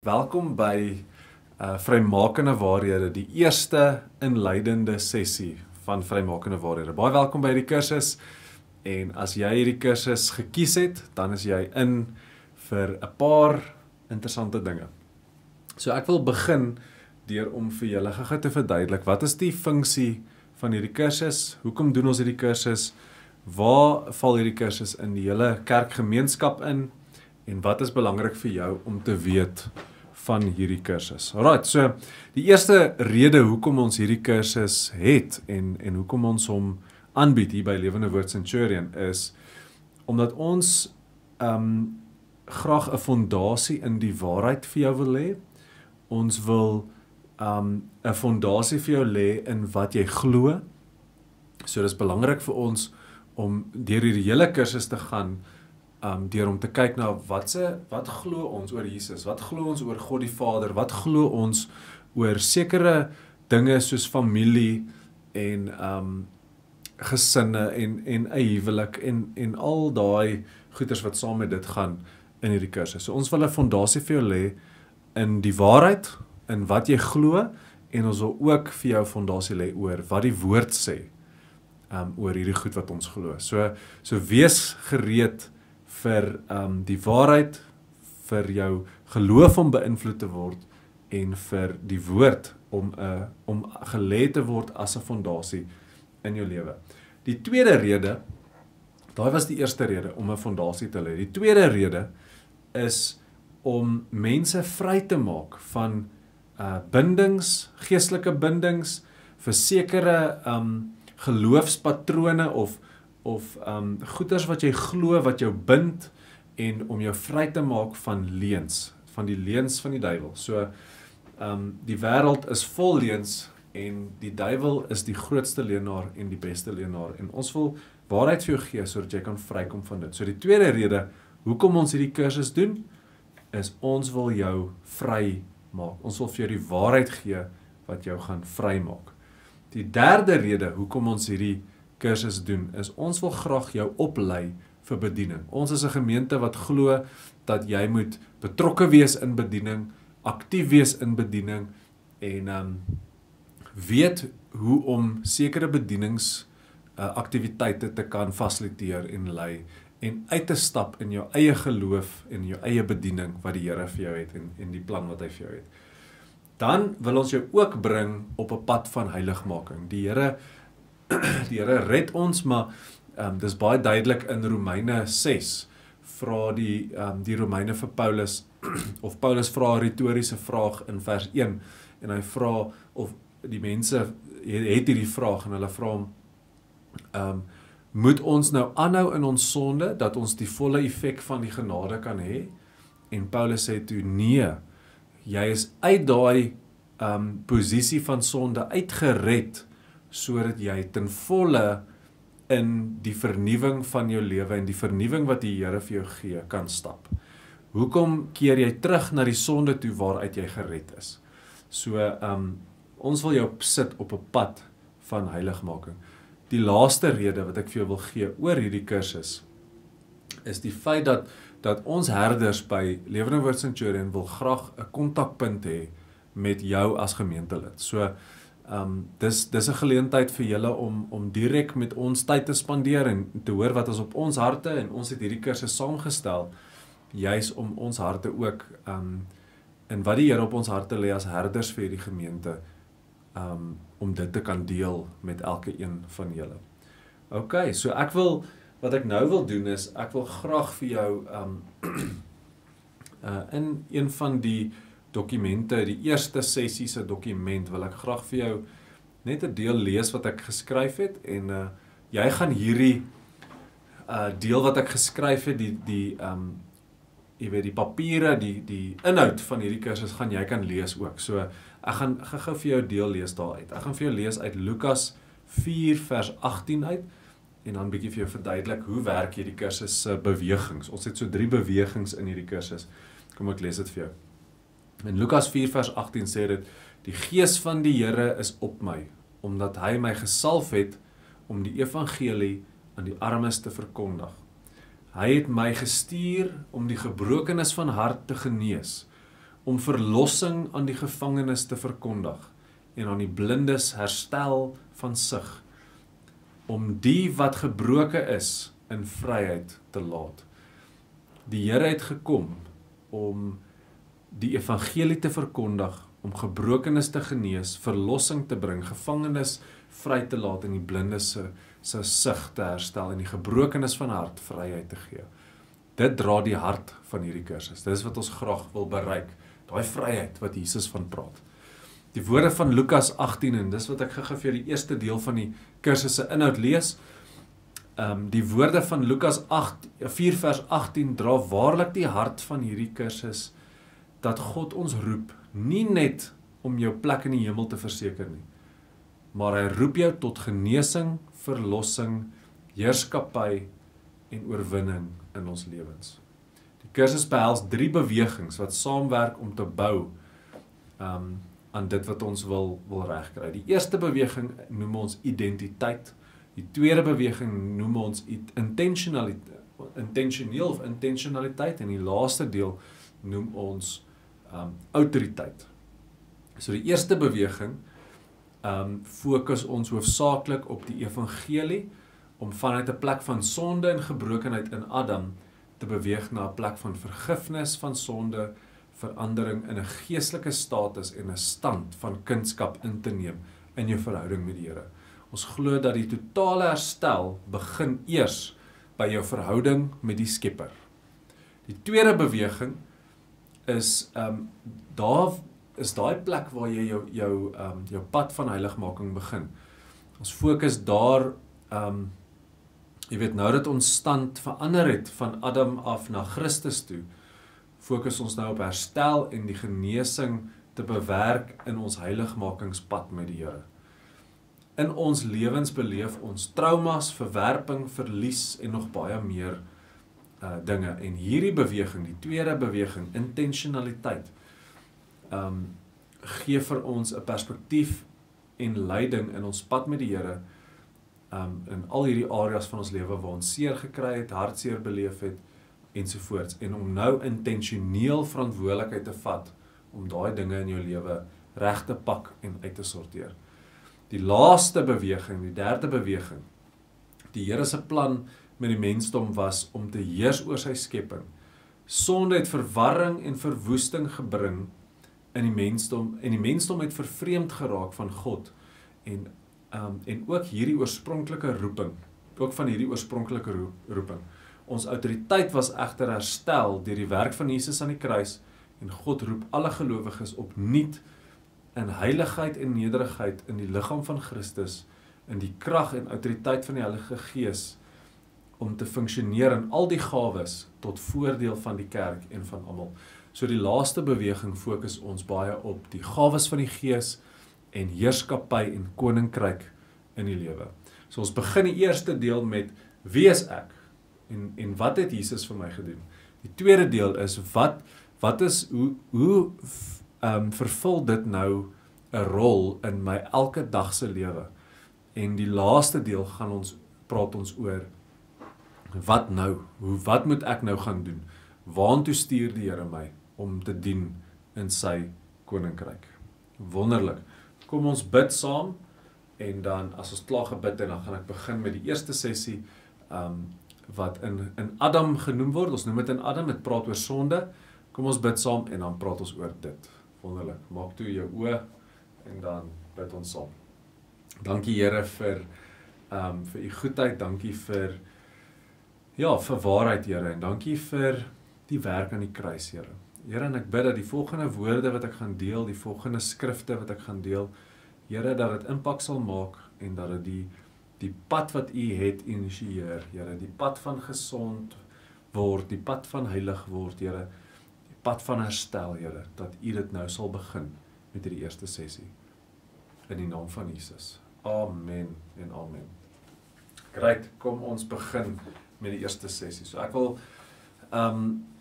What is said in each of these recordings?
Welkom by Vrymakende Waarhede, die eerste inleidende sessie van Vrymakende Waarhede. Baie welkom by hierdie kursus, en as jy hierdie kursus gekies het, dan is jy in vir 'n paar interessante dinge. So ek wil begin deur om vir julle gou te verduidelik, wat is die funksie van hierdie kursus, hoekom doen ons hierdie kursus, waar val hierdie kursus in die hele kerkgemeenskap in, en wat is belangrik vir jou om te weet van hierdie kursus. Alright, so die eerste rede hoekom ons hierdie kursus het en hoekom ons hom aanbied hier by Lewende Woord Centurion is omdat ons graag 'n fondasie in die waarheid vir jou wil hê. Ons wil 'n fondasie vir jou lê in wat jy glo. So dis belangrik vir ons om deur hierdie hele kursus te gaan deur om te kyk na wat glo ons oor Jesus, wat glo ons oor God die Vader, wat glo ons oor sekere dinge soos familie en gesinne en 'n huwelik en al daai goeters wat saam met dit gaan in hierdie kursus. So ons wil 'n fondasie vir jou lê in die waarheid, in wat jy glo, en ons wil ook vir jou 'n fondasie lê oor wat die woord sê oor hierdie goed wat ons glo. So wees gereed vir die waarheid, vir jou geloof om beïnvloed te word en vir die woord om gelê te word as 'n fondasie in jou lewe. Die tweede rede, daai was die eerste rede om 'n fondasie te lê. Die tweede rede is om mense vry te maak van bindings, geestelike bindings, vir sekere geloofspatrone of goeders wat jy glo, wat jou bind, en om jou vry te maak van leuns, van die leuns van die duiwel. So, die wêreld is vol leuns, en die duiwel is die grootste leenaar en die beste leenaar, en ons wil waarheid vir jou gee, sodat jy kan vrykom van dit. So die tweede rede, hoekom ons hierdie kursus doen, is ons wil jou vry maak. Ons wil vir jou die waarheid gee, wat jou gaan vry maak. Die derde rede, hoekom ons hierdie kursus doen, is ons wil graag jou oplei vir bediening. Ons is 'n gemeente wat glo dat jy moet betrokke wees in bediening, aktief wees in bediening, en weet hoe om sekere bedieningsaktiwiteite te kan fasiliteer en lei, en uit te stap in jou eie geloof en jou eie bediening wat die Here vir jou het en die plan wat hy vir jou het. Dan wil ons jou ook bring op 'n pad van heiligmaking. Die Here red ons, maar dis baie duidelik in Romeine 6, vra die Romeine vir Paulus, of Paulus vra 'n retoriese vraag in vers 1, en hy vra, of die mense het hierdie vraag, en hulle vra hom, moet ons nou aanhou in ons sonde, dat ons die volle effek van die genade kan hê? En Paulus sê toe, nee, jy is uit daai posisie van sonde uitgered, sodat jy ten volle in die vernuwing van jou lewe en die vernuwing wat die Here vir jou gee, kan stap. Hoekom keer jy terug na die sonde toe waaruit jy gered is? So, ons wil jou sit op 'n pad van heiligmaking. Die laaste rede wat ek vir jou wil gee oor hierdie kursus, is die feit dat ons herders by Lewende Woord Centurion wil graag 'n kontakpunt hê met jou as gemeentelid. So, dis 'n geleentheid vir julle om direk met ons tyd te spandeer en te hoor wat is op ons harte, en ons het hierdie kursus saamgestel, juis om ons harte ook, en wat die Here op ons harte lê as herders vir hierdie gemeente, om dit te kan deel met elke een van julle. Okay, so wat ek nou wil doen is, ek wil graag vir jou, in een van die dokumente, die eerste sessie se dokument, wil ek graag vir jou net 'n deel lees wat ek geskryf het, en jy gaan hierdie deel wat ek geskryf het, jy weet, die papiere, die inhoud van hierdie kursus gaan jy kan lees ook. So, ek gaan gou vir jou deel lees daaruit. Ek gaan vir jou lees uit Lukas 4 vers 18 uit, en dan bietjie vir jou verduidelik hoe werk hierdie kursus se bewegings. Ons het so 3 bewegings in hierdie kursus. Kom ek lees dit vir jou. In Lukas 4 vers 18 sê dit, die Gees van die Here is op my, omdat hy my gesalf het om die evangelie aan die armes te verkondig. Hy het my gestuur om die gebrokenes van hart te genees, om verlossing aan die gevangenes te verkondig en aan die blindes herstel van sig, om die wat gebroke is in vryheid te laat. Die Here het gekom om die evangelie te verkondig, om gebrokenes te genees, verlossing te bring, gevangenes vry te laat en die blindes se sig te herstel en die gebrokenes van hart vryheid te gee. Dit dra die hart van hierdie kursus. Dit is wat ons graag wil bereik. Daai vryheid wat Jesus van praat. Die woorde van Lukas 18, en dis wat ek gou vir die eerste deel van die kursus se inhoud lees. Die woorde van Lukas 4 vers 18 dra waarlik die hart van hierdie kursus, dat God ons roep, nie net om jou plek in die hemel te verseker nie, maar hy roep jou tot genesing, verlossing, heerskappy en oorwinning in ons lewens. Die kursus behels 3 bewegings wat saamwerk om te bou aan dit wat ons wil regkry. Die eerste beweging noem ons identiteit. Die tweede beweging noem ons intentioneel of intentionaliteit en die laaste deel noem ons autoriteit. So die eerste beweging fokus ons hoofsaaklik op die evangelie om vanuit 'n plek van sonde en gebrokenheid in Adam te beweeg na 'n plek van vergifnis van sonde, verandering in 'n geestelike status en 'n stand van kindskap in te neem in jou verhouding met die Here. Ons glo dat die totale herstel begin eers by jou verhouding met die Skepper. Die tweede beweging is daai plek waar jy jou pad van heiligmaking begin. Ons fokus daar, jy weet, nou dat ons stand verander het van Adam af na Christus toe, fokus ons nou op herstel en die genesing te bewerk in ons heiligmakingspad met die Here. In ons lewens beleef ons traumas, verwerping, verlies en nog baie meer dinge. En hierdie beweging, die tweede beweging, intentionaliteit, gee vir ons 'n perspektief en leiding in ons pad met die Here, in al hierdie areas van ons lewe waar ons seer gekry het, hartseer beleef het, ensovoorts. En om nou intentioneel verantwoordelikheid te vat, om daai dinge in jou lewe reg te pak en uit te sorteer. Die laaste beweging, die derde beweging, die Here se plan met die mensdom was om te heers oor sy skepping. Sonde het verwarring en verwoesting gebring in die mensdom, en die mensdom het vervreemd geraak van God, en ook hierdie oorspronklike roeping, ook van hierdie oorspronklike roeping. Ons autoriteit was egter herstel deur die werk van Jesus aan die kruis, en God roep alle gelowiges opnuut in heiligheid en nederigheid in die liggaam van Christus, in die krag en autoriteit van die Heilige Gees, om te funksioneer in al die gawes tot voordeel van die kerk en van almal. So die laaste beweging fokus ons baie op die gawes van die Gees en heerskappy en koninkryk in die lewe. So ons begin die eerste deel met wie is ek en wat het Jesus vir my gedoen? Die tweede deel is hoe vervul dit nou 'n rol in my elke dag se lewe? En die laaste deel praat ons oor wat nou? Wat moet ek nou gaan doen? Waartoe stuur die Here my om te dien in sy koninkryk? Wonderlik. Kom ons bid saam en dan as ons klaar gebid het, dan gaan ek begin met die eerste sessie wat in Adam genoem word. Ons noem dit in Adam, dit praat oor sonde. Kom ons bid saam en dan praat ons oor dit. Wonderlik. Maak toe jou oë en dan bid ons saam. Dankie Here vir u goedheid, dankie vir waarheid Here, en dankie vir die werk aan die kruis Here. Here, en ek bid dat die volgende woorde wat ek gaan deel, die volgende skrifte wat ek gaan deel, Here, dat dit impak sal maak en dat dit die pad wat u het initieer, Here, die pad van gesond word, die pad van heilig word, Here, die pad van herstel, Here, dat u dit nou sal begin met die eerste sessie. In die naam van Jesus. Amen en amen. Great, kom ons begin met die eerste sessie. So ek wil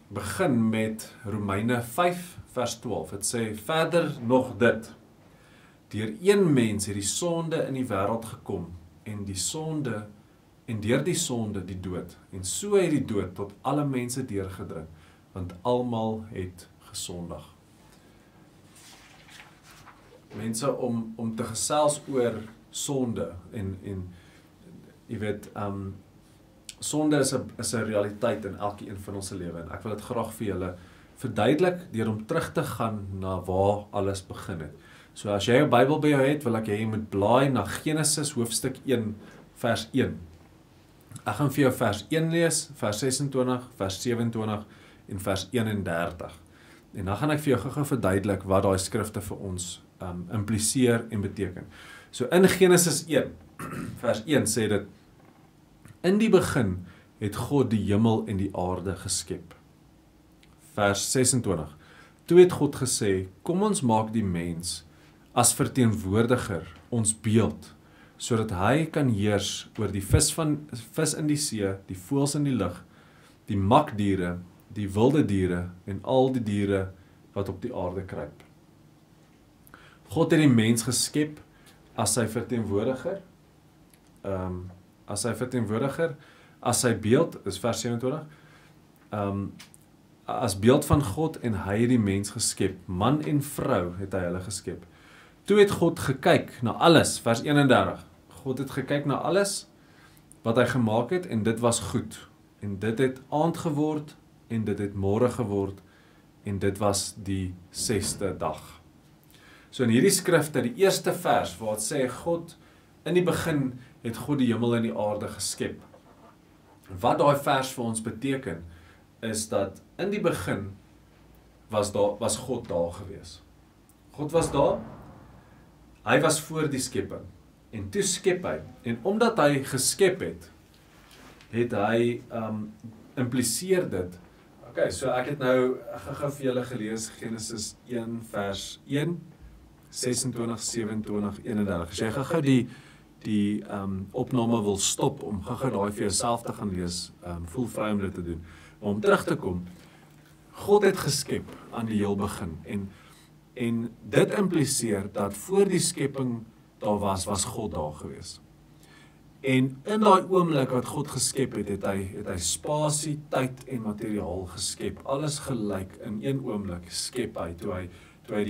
begin met Romeine 5 vers 12. Het sê verder nog dit: deur een mens het die sonde in die wêreld gekom en deur die sonde die dood. En so het die dood tot alle mense deurgedring, want almal het gesondig. mense om te gesels oor sonde en jy weet, sonde is 'n realiteit in elkeen van ons se lewe en ek wil dit graag vir julle verduidelik deur om terug te gaan na waar alles begin het. So as jy 'n Bybel by jou het, wil ek hê jy moet blaai na Genesis hoofstuk 1 vers 1. Ek gaan vir jou vers 1 lees, vers 26, vers 27 en vers 31. En dan gaan ek vir jou gou verduidelik wat daai skrifte vir ons impliseer en beteken. So in Genesis 1 vers 1 sê dit: In die begin het God die hemel en die aarde geskep. Vers 26. Toe het God gesê: Kom ons maak die mens as verteenwoordiger ons beeld, sodat hy kan heers oor die vis in die see, die voëls in die lug, die makdiere, die wilde diere en al die diere wat op die aarde kruip. God het die mens geskep as sy verteenwoordiger, as sy beeld, is vers 27, as beeld van God en hy het die mens geskep, man en vrou het hy hulle geskep. Toe het God gekyk na alles, vers 31, God het gekyk na alles wat hy gemaak het en dit was goed, en dit het aand geword en dit het môre geword en dit was die 6de dag. So in hierdie skrifte, die eerste vers waar het sê God, in die begin het God die hemel en die aarde geskep. Wat daai vers vir ons beteken, is dat in die begin was God daar gewees. God was daar, hy was voor die skepping, en toe skep hy, en omdat hy geskep het hy impliseer dit. Okay, so ek het nou gou vir julle gelees, Genesis 1 vers 1, 26, 27, 31. As jy gou die opname wil stop, om gou daai vir jouself te gaan lees, voel vry om dit te doen. Maar om terug te kom, God het geskep aan die heel begin, en dit impliseer dat voor die skepping daar was God daar gewees. En in daai oomblik wat God geskep het hy spasie, tyd en materiaal geskep. Alles gelyk in een oomblik skep hy, toe hy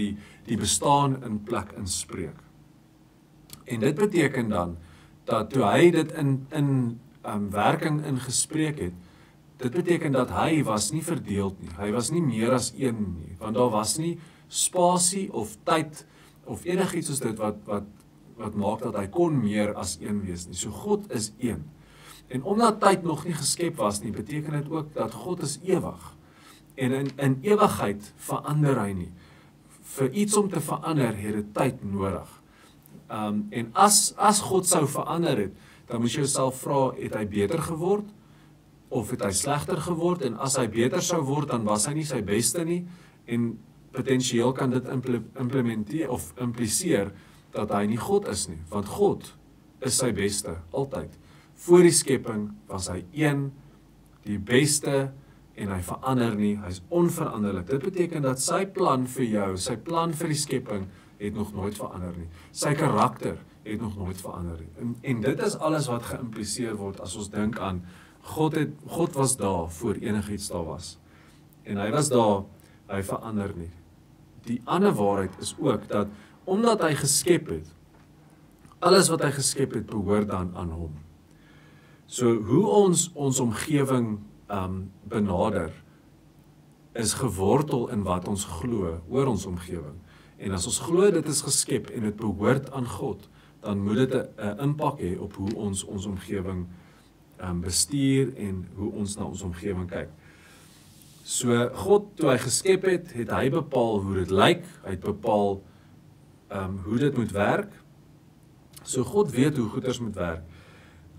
die bestaan in plek inspreek. En dit beteken dan, dat toe hy dit in werking ingespreek het, dit beteken dat hy was nie verdeeld nie, hy was nie meer as een nie, want daar was nie spasie of tyd, of enigiets soos dit wat maak dat hy kon meer as een wees nie. So God is een. En omdat tyd nog nie geskep was nie, beteken dit ook dat God is ewig. En in ewigheid verander hy nie. Vir iets om te verander, het dit tyd nodig. En as God sou verander het, dan moet jy jouself vra, het hy beter geword? Of het hy slegter geword? En as hy beter sou word, dan was hy nie sy beste nie. En potensieel kan dit implementeer of impliseer dat hy nie God is nie, want God is sy beste, altyd. Voor die skepping was hy een, die beste, en hy verander nie, hy is onveranderlik. Dit beteken dat sy plan vir jou, sy plan vir die skepping, het nog nooit verander nie. Sy karakter het nog nooit verander nie. En dit is alles wat geïmpliseer word, as ons dink aan, God was daar, voor enigiets daar was. En hy was daar, hy verander nie. Die ander waarheid is ook, dat omdat hy geskep het, alles wat hy geskep het, behoort dan aan hom. So hoe ons omgewing benader, is gewortel in wat ons glo oor ons omgewing. En as ons glo dit is geskep en dit behoort aan God, dan moet dit 'n impak hê op hoe ons omgewing bestuur en hoe ons na ons omgewing kyk. So God, toe hy geskep het, het hy bepaal hoe dit lyk, hy het bepaal hoe dit moet werk. So God weet hoe goeders moet werk.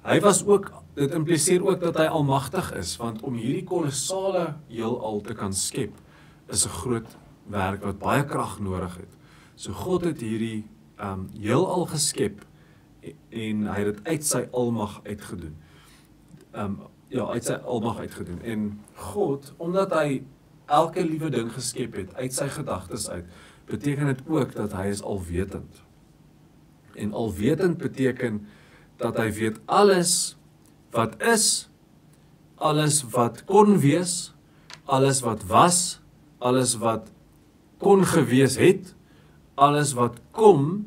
Hy was ook, dit impliseer ook dat hy almagtig is, want om hierdie kolossale heelal te kan skep, is 'n groot werk wat baie krag nodig het. So God het hierdie heelal geskep, en hy het dit uit sy almag uitgedoen. Uit sy almag uitgedoen. En God, omdat hy elke liewe ding geskep het, uit sy gedagtes uit, beteken dit ook dat hy is alwetend. En alwetend beteken dat hy weet alles wat is, alles wat kon wees, alles wat was, alles wat kon gewees het, alles wat kom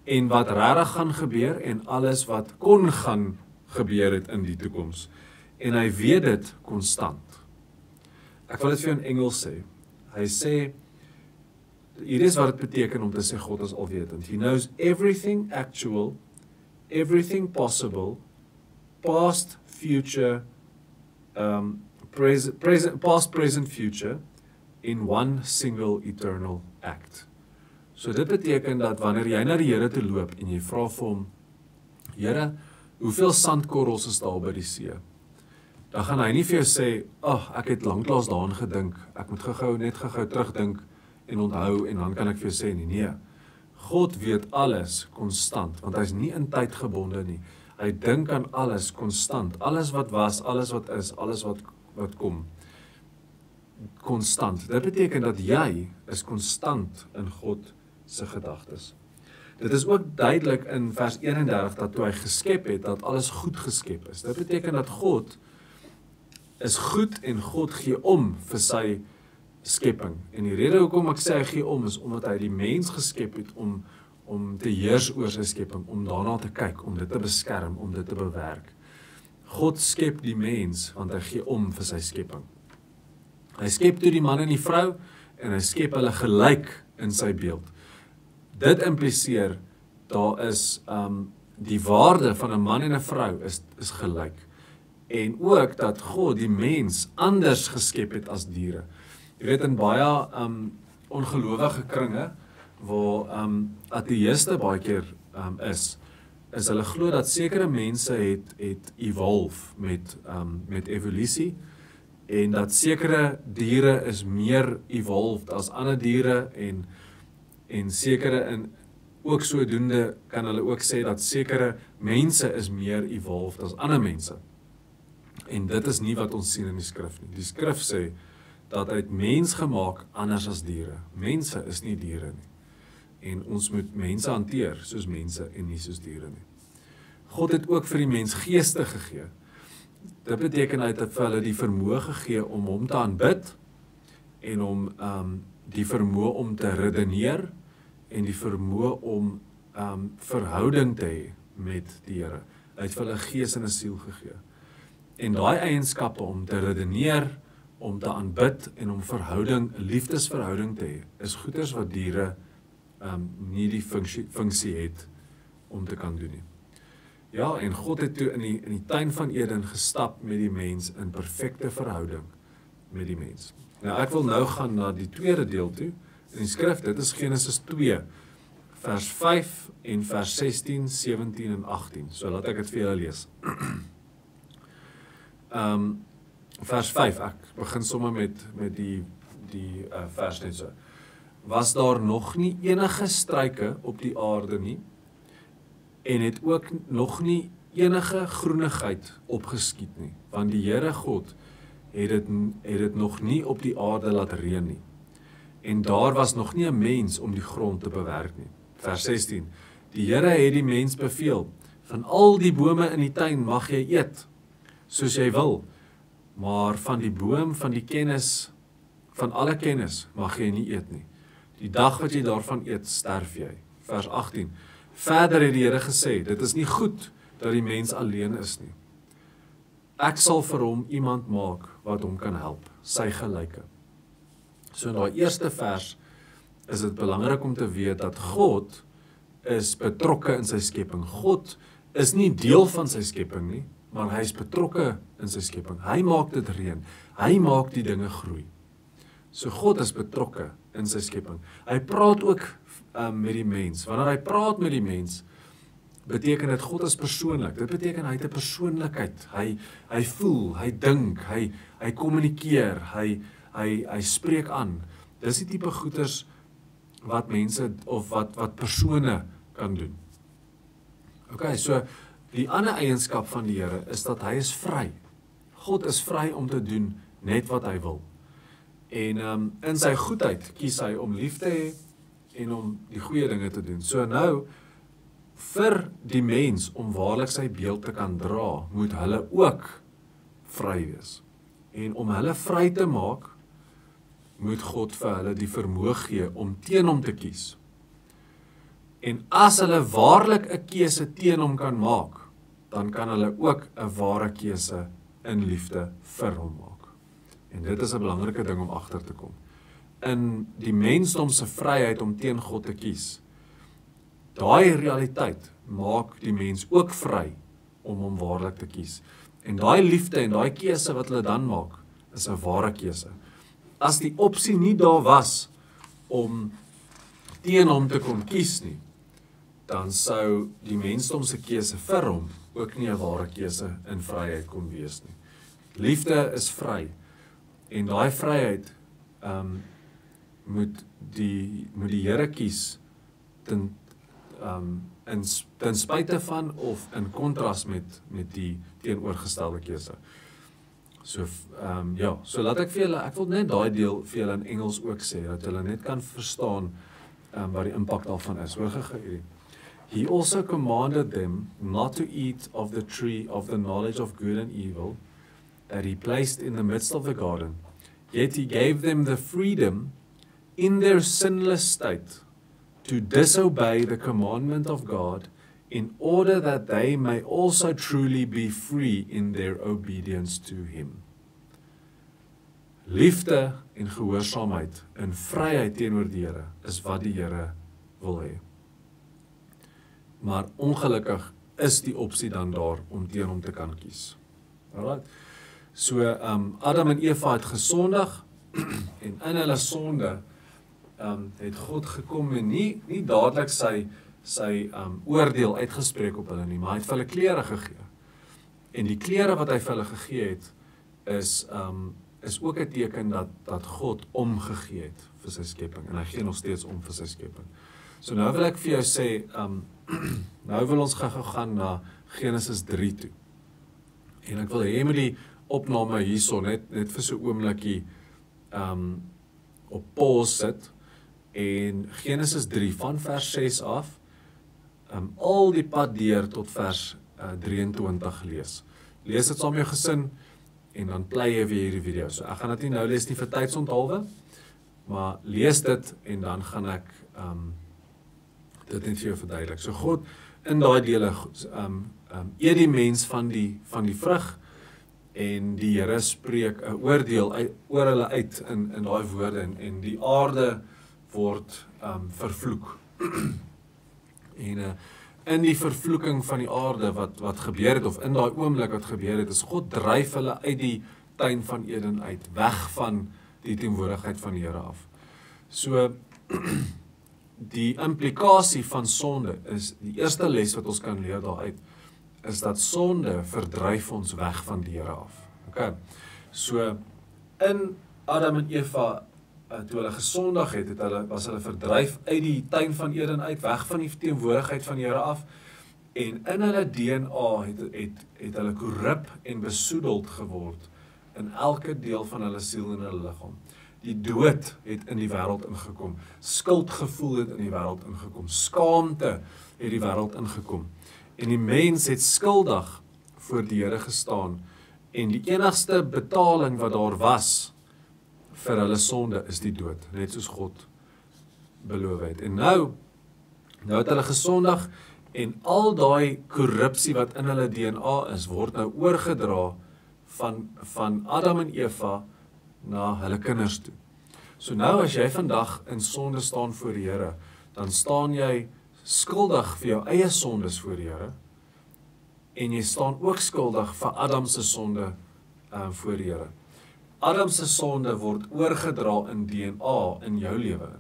en wat regtig gaan gebeur en alles wat kon gaan gebeur het in die toekoms. En hy weet dit konstant. Ek wil dit vir jou in Engels sê. Hy sê, hier is wat dit beteken om te sê God is alwetend. He knows everything actual, everything possible, past, future, past, present, future, in one single eternal act. So dit beteken dat wanneer jy na die Here toe loop en jy vra vir hom, Here, hoeveel sandkorrels is daar by die see? Dan gaan hy nie vir jou sê, ek het lanklaas daaraan gedink, ek moet net gou terugdink en onthou en dan kan ek vir jou sê nie. Nee, God weet alles konstant, want hy is nie in tyd gebonde nie. Hy dink aan alles konstant, alles wat was, alles wat is, alles wat kom. Konstant. Dit beteken dat jy is konstant in God se gedagtes. Dit is ook duidelik in vers 31 dat toe hy geskep het, dat alles goed geskep is. Dit beteken dat God is goed en God gee om vir sy skepping. En die rede hoekom ek sê hy gee om, is omdat hy die mens geskep het om te heers oor sy skepping, om daarna te kyk, om dit te beskerm, om dit te bewerk. God skep die mens, want hy gee om vir sy skepping. Hy skep toe die man en die vrou, en hy skep hulle gelyk in sy beeld. Dit impliseer, daar is die waarde van 'n man en 'n vrou is gelyk. En ook dat God die mens anders geskep het as diere. Jy weet, in baie ongelowige kringe, waar ateïste baie keer is hulle glo dat sekere mense het evolve met evolusie, en dat sekere diere is meer evolved as ander diere, en sekere ook sodoende kan hulle ook sê dat sekere mense is meer evolved as ander mense. En dit is nie wat ons sien in die skrif nie. Die skrif sê dat hy het mens gemaak anders as diere. Mense is nie diere nie. En ons moet mense hanteer soos mense en nie soos diere nie. God het ook vir die mens geeste gegee. Dit beteken hy het vir hulle die vermoë gegee om hom te aanbid, en om die vermoë om te redeneer, en die vermoë om verhouding te hê met die Here. Hy het vir hulle gees en 'n siel gegee. En daai eienskappe om te redeneer, om te aanbid en om verhouding, 'n liefdesverhouding te hê, is goeders wat diere nie die funksie het om te kan doen nie. Ja, en God het toe in die tuin van Eden gestap met die mens in perfekte verhouding met die mens. Nou ek wil nou gaan na die tweede deel toe in die skrif. Dit is Genesis 2 vers 5 en vers 16, 17 en 18. So laat ek dit vir julle lees. Vers 5, ek begin sommer met die vers net so. Was daar nog nie enige struike op die aarde nie, en het ook nog nie enige groenigheid opgeskiet nie, want die Here God het dit nog nie op die aarde laat reën nie. En daar was nog nie 'n mens om die grond te bewerk nie. Vers 16, die Here het die mens beveel, van al die bome in die tuin mag jy eet, soos jy wil, maar van die boom van die kennis, van alle kennis, mag jy nie eet nie. Die dag wat jy daarvan eet, sterf jy. Vers 18, verder het die Here gesê, dit is nie goed dat die mens alleen is nie. Ek sal vir hom iemand maak wat hom kan help, sy gelyke. So in daai eerste vers is dit belangrik om te weet dat God is betrokke in sy skepping. God is nie deel van sy skepping nie, maar hy is betrokke in sy skepping. Hy maak dit reën, hy maak die dinge groei. So God is betrokke in sy skepping. Hy praat ook met die mens. Wanneer hy praat met die mens, beteken dit God is persoonlik. Dit beteken hy het 'n persoonlikheid. Hy voel, hy dink, hy kommunikeer, hy spreek aan. Dis die tipe goeders wat mense of wat persone kan doen. Okay, so die ander eienskap van die Here is dat hy is vry. God is vry om te doen net wat hy wil. En in sy goedheid kies hy om lief te hê en om die goeie dinge te doen. So nou, vir die mens om waarlik sy beeld te kan dra, moet hulle ook vry wees. En om hulle vry te maak, moet God vir hulle die vermoë gee om teen hom te kies. En as hulle waarlik 'n keuse teen hom kan maak, dan kan hulle ook 'n ware keuse in liefde vir hom maak. En dit is 'n belangrike ding om agter te kom. In die mensdom se vryheid om teen God te kies, daai realiteit maak die mens ook vry om hom waarlik te kies. En daai liefde en daai keuse wat hulle dan maak, is 'n ware keuse. As die opsie nie daar was om teen hom te kon kies nie, dan sou die mensdom se keuse vir hom ook nie 'n ware keuse in vryheid kon wees nie. Liefde is vry, en daai vryheid moet die Here kies ten spyte van of in kontras met die teenoorgestelde keuse. So laat ek vir julle, ek wil net daai deel vir julle in Engels ook sê, dat julle net kan verstaan wat die impak daarvan is. Hoor gou hierdie. He also commanded them not to eat of the tree of the knowledge of good and evil that he placed in the midst of the garden. Yet he gave them the freedom in their sinless state to disobey the commandment of God in order that they may also truly be free in their obedience to him. Liefde en gehoorsaamheid en vryheid teenoor die Here is wat die Here wil hê. Maar ongelukkig is die opsie dan daar om teen hom te kan kies. Alright. So Adam en Eva het gesondig en in hulle sonde het God gekom en nie dadelik sy oordeel uitgespreek op hulle nie, maar hy het vir hulle klere gegee. En die klere wat hy vir hulle gegee het is ook 'n teken dat God omgegee het vir sy skepping en hy gee nog steeds om vir sy skepping. So nou wil ek vir jou sê, nou wil ons gou gaan na Genesis 3 toe. En ek wil hê met die opname hierso net vir so 'n oombliekie op pause sit en Genesis 3 van vers 6 af al die pad deur tot vers 23 lees. Lees dit saam met jou gesin en dan play jy weer hierdie video. So ek gaan dit nie nou lees nie vir tydsonthaalwe, maar lees dit en dan gaan ek dit net vir jou verduidelik. So God in daai dele eet die mens van die vrug en die Here spreek 'n oordeel oor hulle uit in daai woorde en die aarde word vervloek. En in die vervloeking van die aarde wat gebeur het, of in daai oomblik wat gebeur het, is God dryf hulle uit die tuin van Eden uit, weg van die teenwoordigheid van die Here af. So die implikasie van sonde is, die eerste les wat ons kan leer daaruit, is dat sonde verdryf ons weg van die Here af. Okay. So in Adam en Eva, toe hulle gesondig het, was hulle verdryf uit die tuin van Eden uit, weg van die teenwoordigheid van die Here af, en in hulle DNA het hulle korrup en besoedeld geword in elke deel van hulle siel en hulle liggaam. Die dood het in die wêreld ingekom, skuldgevoel het in die wêreld ingekom, skaamte het die wêreld ingekom, en die mens het skuldig voor die Here gestaan, en die enigste betaling wat daar was vir hulle sonde is die dood, net soos God beloof het. En nou het hulle gesondig, en al daai korrupsie wat in hulle DNA is, word nou oorgedra van Adam en Eva na hulle kinders toe. So nou as jy vandag in sonde staan voor die Here, dan staan jy skuldig vir jou eie sondes voor die Here, en jy staan ook skuldig vir Adam se sonde voor die Here. Adam se sonde word oorgedra in DNA in jou lewe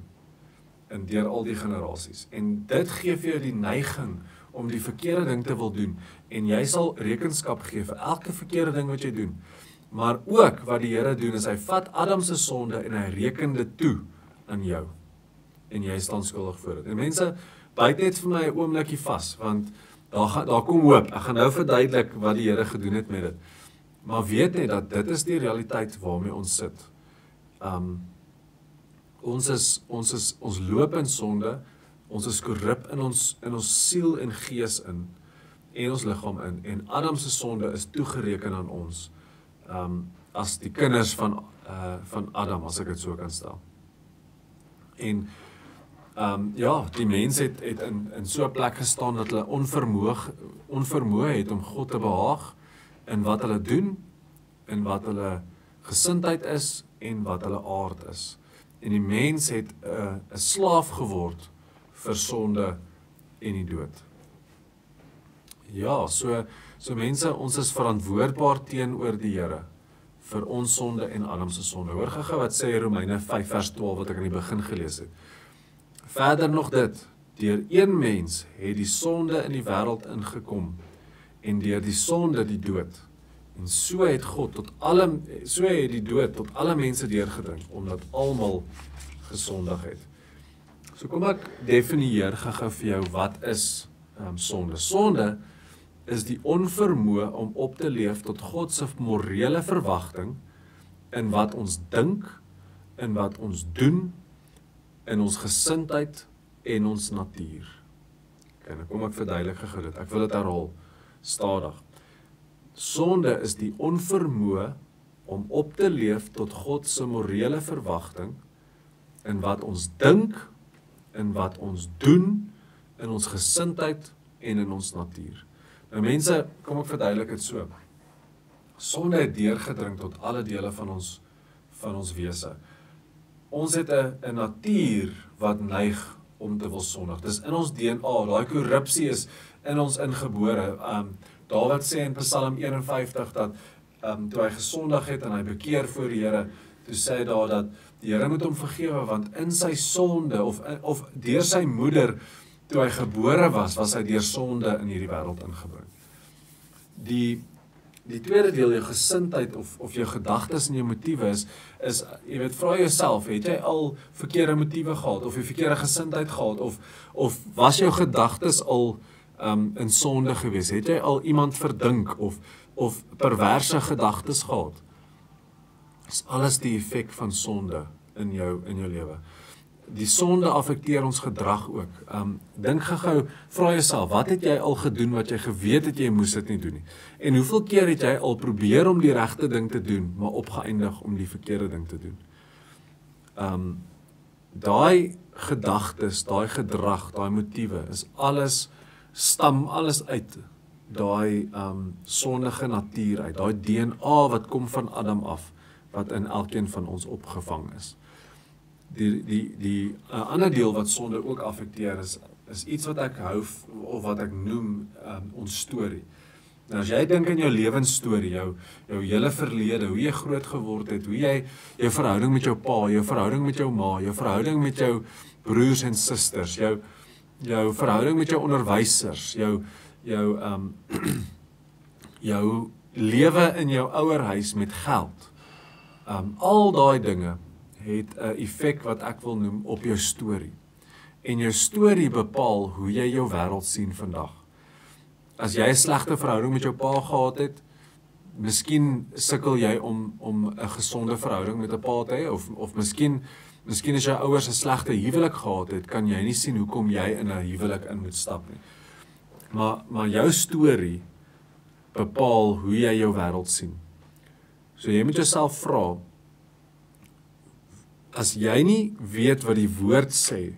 en deur al die generasies. En dit gee vir jou die neiging om die verkeerde ding te wil doen, en jy sal rekenskap gee vir elke verkeerde ding wat jy doen. Maar ook wat die Here doen is hy vat Adam se sonde en hy reken dit toe aan jou. En jy staan skuldig voor dit. En mense, byt net vir my 'n oombliekie vas, want daar kom hoop. Ek gaan nou verduidelik wat die Here gedoen het met dit. Maar weet net dat dit is die realiteit waarmee ons sit. Ons loop in sonde, ons is korrup in ons siel en gees en ons liggaam in, en Adam se sonde is toegereken aan ons, as die kinders van van Adam, as ek dit so kan stel. En ja, die mens het in so 'n plek gestaan dat hulle onvermoë het om God te behaag in wat hulle doen, in wat hulle gesindheid is en wat hulle aard is. En die mens het 'n slaaf geword vir sonde en die dood. Ja, so mense, ons is verantwoordbaar teenoor die Here vir ons sonde en Adam se sonde. Hoor gou wat sê Romeine 5 vers 12 wat ek aan die begin gelees het. Verder nog dit, deur een mens het die sonde in die wêreld ingekom en deur die sonde die dood. En so het die dood tot alle mense deurgedring, omdat almal gesondig het. So kom ek definieer gou vir jou wat is sonde. Sonde is die onvermoë om op te leef tot God se morele verwagting in wat ons dink, in wat ons doen, in ons gesindheid en ons natuur. Okay, nou kom ek verduidelik gou dit. Ek wil dit herhaal stadig. Sonde is die onvermoë om op te leef tot God se morele verwagting in wat ons dink, in wat ons doen, in ons gesindheid en in ons natuur. Nou mense, kom ek verduidelik dit so. Sonde het deurgedring tot alle dele van ons wese. Ons het 'n natuur wat neig om te wil sondig. Dis in ons DNA, daai korrupsie is in ons ingebore. Dawid sê in Psalm 51 dat toe hy gesondig het en hy bekeer voor die Here, toe sê hy daar dat die Here moet hom vergewe, want in sy sonde of deur sy moeder, toe hy gebore was hy deur sonde in hierdie wêreld ingebring. Die tweede deel, jou gesindheid of jou gedagtes en jou motiewe is, jy weet, vra jouself, het jy al verkeerde motiewe gehad, of jy verkeerde gesindheid gehad, of was jou gedagtes al in sonde gewees? Het jy al iemand verdink, of perverse gedagtes gehad? Dis alles die effek van sonde in jou lewe. Die sonde affekteer ons gedrag ook. Dink gou, vra jouself, wat het jy al gedoen wat jy geweet het jy moes dit nie doen nie? En hoeveel keer het jy al probeer om die regte ding te doen, maar opgeëindig om die verkeerde ding te doen? Daai gedagtes, daai gedrag, daai motiewe, stam alles uit daai sondige natuur uit, daai DNA wat kom van Adam af, wat in elkeen van ons opgevang is. Die ander deel wat sonde ook affekteer is iets wat ek hou, of wat ek noem ons storie. Nou as jy dink aan jou lewensstorie, jou hele verlede, hoe jy groot geword het, hoe jy jou verhouding met jou pa, jou verhouding met jou ma, jou verhouding met jou broers en susters, jou verhouding met jou onderwysers, jou lewe in jou ouerhuis met geld. Al daai dinge het 'n effek wat ek wil noem op jou storie. En jou storie bepaal hoe jy jou wêreld sien vandag. As jy 'n slegte verhouding met jou pa gehad het, miskien sukkel jy om 'n gesonde verhouding met 'n pa te hê, of miskien as jou ouers 'n slegte huwelik gehad het, kan jy nie sien hoekom jy in 'n huwelik in moet stap nie. Maar jou storie bepaal hoe jy jou wêreld sien. So jy moet jouself vra, as jy nie weet wat die woord sê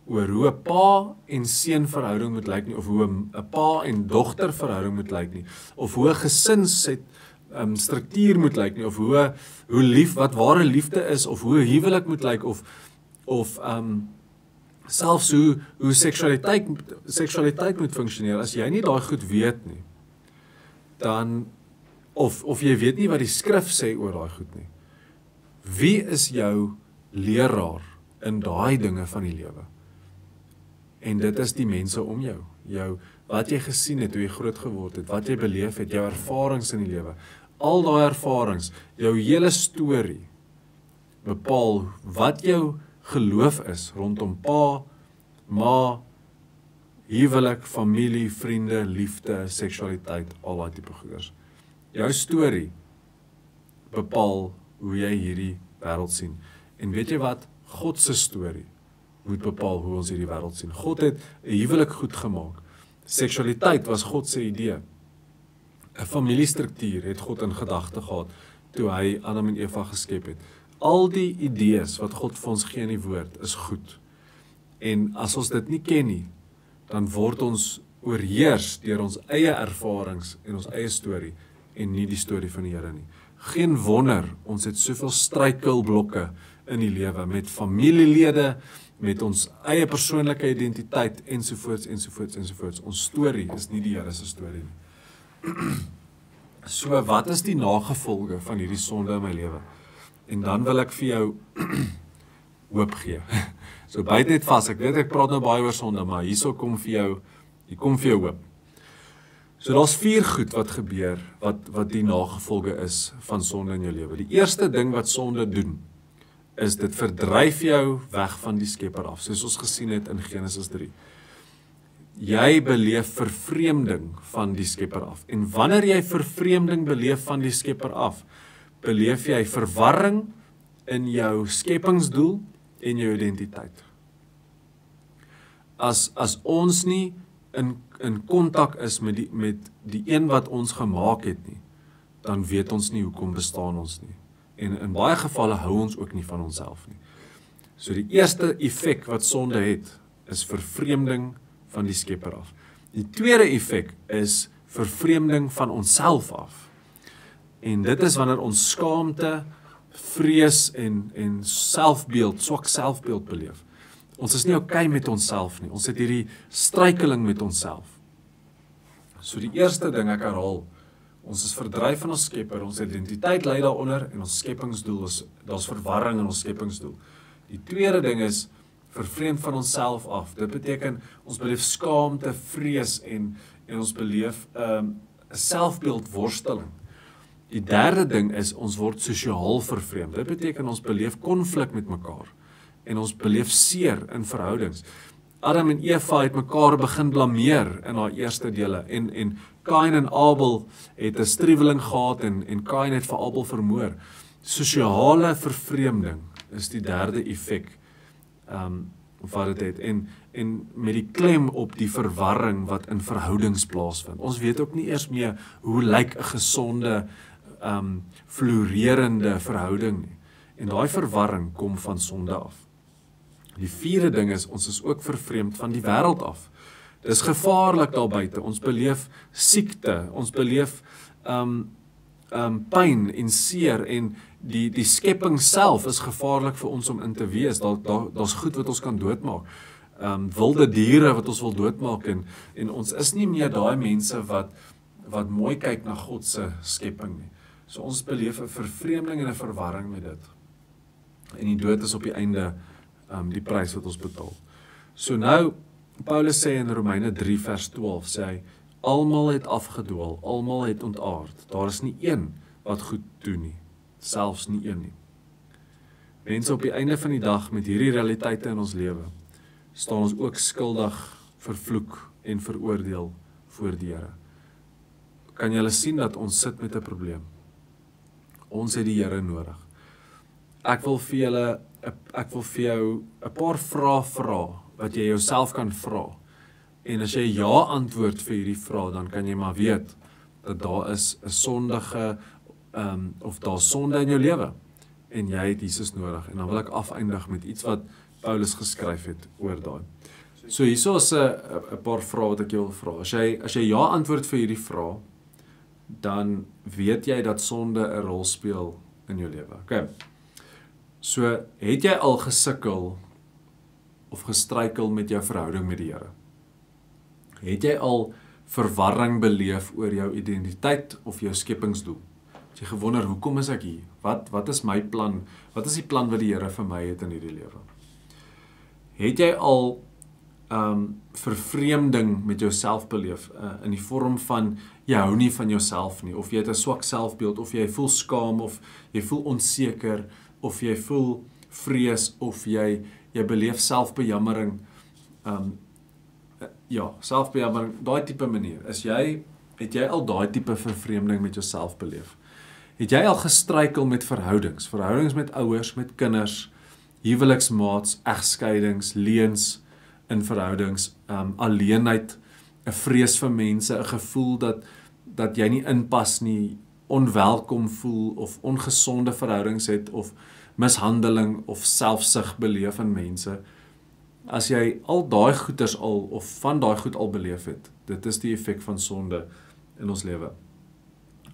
oor hoe 'n pa en seun verhouding moet lyk nie, of hoe 'n pa en dogter verhouding moet lyk nie, of hoe 'n gesinsstruktuur moet lyk nie, of hoe wat ware liefde is, of hoe 'n huwelik moet lyk, of selfs hoe seksualiteit moet funksioneer, as jy nie daai goed weet nie, dan of jy weet nie wat die skrif sê oor daai goed nie. Wie is jou leraar in daai dinge van die lewe? En dit is die mense om jou, wat jy gesien het, hoe jy groot geword het, wat jy beleef het, jou ervarings in die lewe. Al daai ervarings, jou hele storie, bepaal wat jou geloof is rondom pa, ma, huwelik, familie, vriende, liefde, seksualiteit, al daai tipe goeders. Jou storie bepaal hoe jy hierdie wêreld sien. En weet jy wat? God se storie moet bepaal hoe ons hierdie wêreld sien. God het 'n huwelik goed gemaak. Seksualiteit was God se idee. 'n Familiestruktuur het God in gedagte gehad toe hy Adam en Eva geskep het. Al die idees wat God vir ons gee in die woord is goed. En as ons dit nie ken nie, dan word ons oorheers deur ons eie ervarings en ons eie storie en nie die storie van die Here nie. Geen wonder, ons het soveel struikelblokke in die lewe met familielede, met ons eie persoonlike identiteit ensovoorts, ensovoorts, ensovoorts. Ons storie is nie die Here se storie nie. So, wat is die nagevolge van hierdie sonde in my lewe? En dan wil ek vir jou hoop gee. So, byt net vas, ek weet ek praat nou baie oor sonde, maar hierso kom vir jou hoop. So, daar's 4 goed wat gebeur, wat die nagevolge is van sonde in jou lewe. Die eerste ding wat sonde doen, is dit verdryf jou weg van die Skepper af, soos ons gesien het in Genesis 3. Jy beleef vervreemding van die Skepper af. En wanneer jy vervreemding beleef van die Skepper af, beleef jy verwarring in jou skepingsdoel en jou identiteit. As ons nie in kontak is met die een wat ons gemaak het nie, dan weet ons nie hoekom bestaan ons nie. En in baie gevalle hou ons ook nie van onsself nie. So die eerste effek wat sonde het, is vervreemding van die Skepper af. Die tweede effek is vervreemding van onsself af. En dit is wanneer ons skaamte, vrees en selfbeeld, swak selfbeeld beleef. Ons is nie okay met onsself nie. Ons het hierdie struikeling met onsself. So die eerste ding, ek herhaal, ons is verdryf van ons Skepper, ons identiteit lê daaronder en ons skepingsdoel is, daar's verwarring in ons skepingsdoel. Die tweede ding is vervreemd van onsself af. Dit beteken ons beleef skaamte, vrees en ons beleef 'n selfbeeldworsteling. Die derde ding is ons word sosiaal vervreemd. Dit beteken ons beleef konflik met mekaar en ons beleef seer in verhoudings. Adam en Eva het mekaar begin blameer in haar eerste dele en Kain en Abel het 'n striweling gehad en Kain het vir Abel vermoor. Sosiale vervreemding is die derde effek wat dit het en met die klem op die verwarring wat in verhoudings plaasvind. Ons weet ook nie eers meer hoe lyk 'n gesonde floreerende verhouding nie. En daai verwarring kom van sonde af. Die vierde ding is, ons is ook vervreemd van die wêreld af. Dis gevaarlik daar buite. Ons beleef siekte, ons beleef pyn en seer en die skepping self is gevaarlik vir ons om in te wees. Daar's goed wat ons kan doodmaak. Wilde diere wat ons wil doodmaak en ons is nie meer daai mense wat mooi kyk na God se skepping nie. So ons beleef 'n vervreemding en 'n verwarring met dit. En die dood is op die einde die prys wat ons betaal. So nou, Paulus sê in Romeine 3 vers 12, sê hy, almal het afgedwaal, almal het ontaard. Daar is nie een wat goed doen nie, selfs nie een nie. Mense, op die einde van die dag met hierdie realiteite in ons lewe, staan ons ook skuldig, vervloek en veroordeel voor die Here. Kan julle sien dat ons sit met 'n probleem? Ons het die Here nodig. Ek wil vir jou 'n paar vrae vra wat jy jouself kan vra. En as jy ja antwoord vir hierdie vrae, dan kan jy maar weet dat daar is 'n sondige of daar sonde in jou lewe en jy het Jesus nodig. En dan wil ek afeindig met iets wat Paulus geskryf het oor daai. So hierso is 'n paar vrae wat ek jou wil vra. As jy ja antwoord vir hierdie vrae, dan weet jy dat sonde 'n rol speel in jou lewe. Okay. So, het jy al gesukkel of gestruikel met jou verhouding met die Here? Het jy al verwarring beleef oor jou identiteit of jou skepingsdoel? Het jy gewonder, hoekom is ek hier? Wat is my plan? Wat is die plan wat die Here vir my het in hierdie lewe? Het jy al vervreemding met jouself beleef in die vorm van jy hou nie van jouself nie, of jy het 'n swak selfbeeld, of jy voel skaam, of jy voel onseker, of jy voel vrees, of jy beleef selfbejammering, selfbejammering, daai tipe manier. Het jy al daai tipe vervreemding met jouself beleef? Het jy al gestruikel met verhoudings met ouers, met kinders, huweliksmaats, egskeidings, leuns in verhoudings, alleenheid, 'n vrees vir mense, 'n gevoel dat jy nie inpas nie, onwelkom voel of ongesonde verhoudings het of mishandeling of selfsug beleef in mense, as jy al daai goeders al of van daai goed al beleef het, dit is die effek van sonde in ons lewe.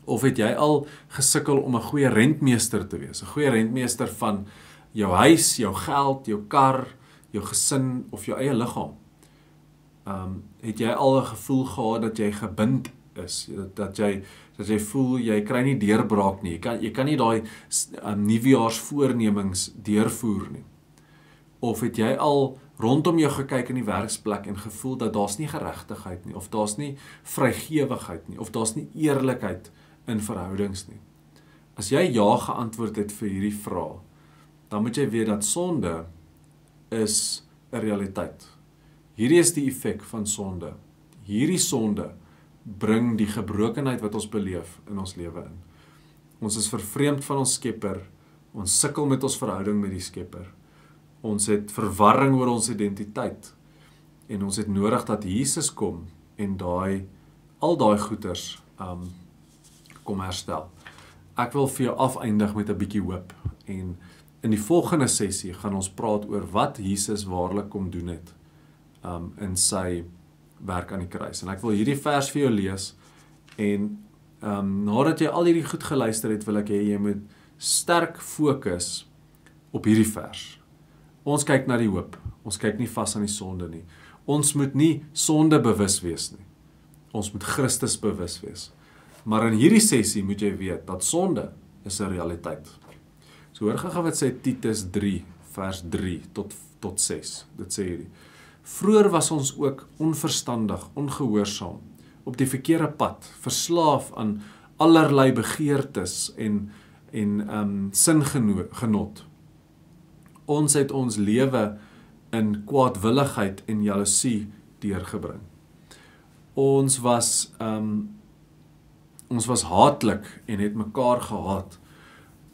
Of het jy al gesukkel om 'n goeie rentmeester te wees, 'n goeie rentmeester van jou huis, jou geld, jou kar, jou gesin of jou eie liggaam? Het jy al 'n gevoel gehad dat jy gebind is, dat jy voel jy kry nie deurbraak nie, jy kan nie daai nuwejaarsvoornemings deurvoer nie? Of het jy al rondom jou gekyk in die werksplek en gevoel dat daar's nie geregtigheid nie, of daar's nie vrygewigheid nie, of daar's nie eerlikheid in verhoudings nie? As jy ja geantwoord het vir hierdie vraag, dan moet jy weet dat sonde is 'n realiteit. Hierdie is die effek van sonde. Hierdie sonde bring die gebrokenheid wat ons beleef in ons lewe in. Ons is vervreemd van ons Skepper, ons sukkel met ons verhouding met die Skepper. Ons het verwarring oor ons identiteit en ons het nodig dat Jesus kom en al daai goeders kom herstel. Ek wil vir jou afeindig met 'n bietjie hoop en in die volgende sessie gaan ons praat oor wat Jesus waarlik kom doen het in sy werk aan die kruis. En ek wil hierdie vers vir jou lees en nadat jy al hierdie goed geluister het, wil ek hê jy moet sterk fokus op hierdie vers. Ons kyk na die hoop. Ons kyk nie vas aan die sonde nie. Ons moet nie sonde bewus wees nie. Ons moet Christus bewus wees. Maar in hierdie sessie moet jy weet dat sonde is 'n realiteit. So hoor gou wat sê Titus 3 vers 3 tot 6. Dit sê hierdie: Vroeër was ons ook onverstandig, ongehoorsaam, op die verkeerde pad, verslaaf aan allerlei begeertes en singenot. Ons het ons lewe in kwaadwilligheid en jaloesie deurgebring. Ons was haatlik en het mekaar gehaat,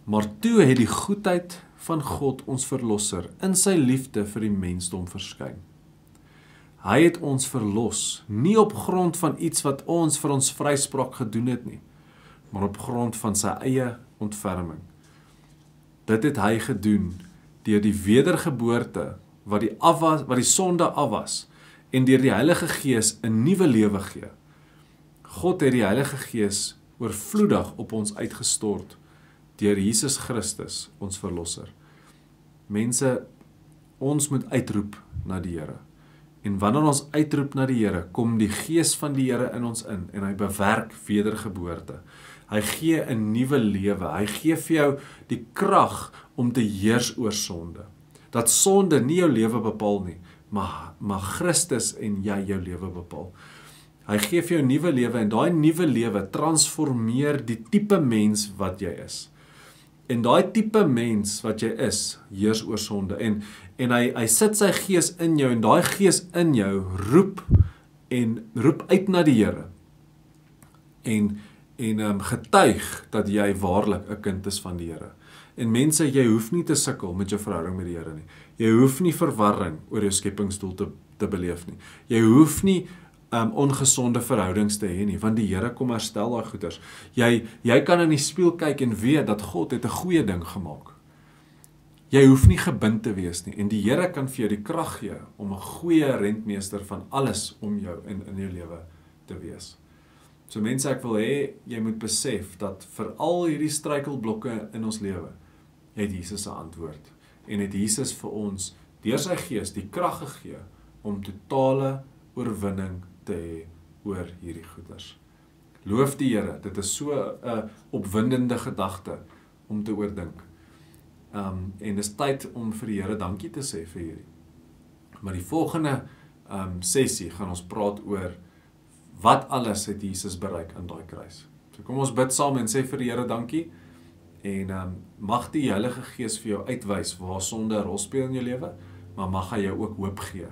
maar toe het die goedheid van God ons verlosser in sy liefde vir die mensdom verskyn. Hy het ons verlos, nie op grond van iets wat ons vir ons vryspraak gedoen het nie, maar op grond van sy eie ontferming. Dit het hy gedoen deur die wedergeboorte wat die sonde afwas en deur die Heilige Gees 'n nuwe lewe gee. God het die Heilige Gees oorvloedig op ons uitgestort deur Jesus Christus, ons verlosser. Mense, ons moet uitroep na die Here. En wanneer ons uitroep na die Here, kom die Gees van die Here in ons in en hy bewerk wedergeboorte. Hy gee 'n nuwe lewe. Hy gee vir jou die krag om te heers oor sonde. Dat sonde nie jou lewe bepaal nie, maar Christus en jy jou lewe bepaal. Hy gee vir jou 'n nuwe lewe en daai nuwe lewe transformeer die tipe mens wat jy is. En daai tipe mens wat jy is, heers oor sonde. En hy sit sy Gees in jou en daai Gees in jou roep uit na die Here. En getuig dat jy waarlik 'n kind is van die Here. En mense, jy hoef nie te sukkel met jou verhouding met die Here nie. Jy hoef nie verwarring oor jou skepingsdoel te beleef nie. Jy hoef nie ongesonde verhoudings te hê nie, want die Here kom herstel daai goeders. Jy kan in die spieël kyk en weet dat God het 'n goeie ding gemaak. Jy hoef nie gebind te wees nie en die Here kan vir jou die krag gee om 'n goeie rentmeester van alles om jou in jou lewe te wees. So mense, ek wil hê jy moet besef dat vir al hierdie struikelblokke in ons lewe het Jesus 'n antwoord en het Jesus vir ons deur sy Gees die krag gegee om totale oorwinning te hê oor hierdie goeders. Loof die Here, dit is so 'n opwindende gedagte om te oordink. En dis tyd om vir die Here dankie te sê vir hierdie. Maar die volgende sessie gaan ons praat oor wat alles het Jesus bereik aan daai kruis. So kom ons bid saam en sê vir die Here dankie en mag die Heilige Gees vir jou uitwys waar sonde 'n rol speel in jou lewe, maar mag hy jou ook hoop gee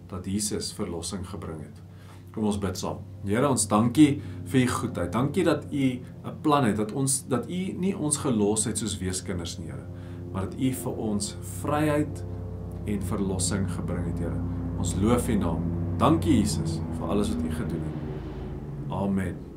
dat Jesus verlossing gebring het. Kom ons bid saam. Here, ons dankie vir u goedheid. Dankie dat u 'n plan het, dat u nie ons gelos het soos weeskinders nie, Here, maar dat u vir ons vryheid en verlossing gebring het, Here. Ons loof u naam. Dankie Jesus vir alles wat u gedoen het. Amen.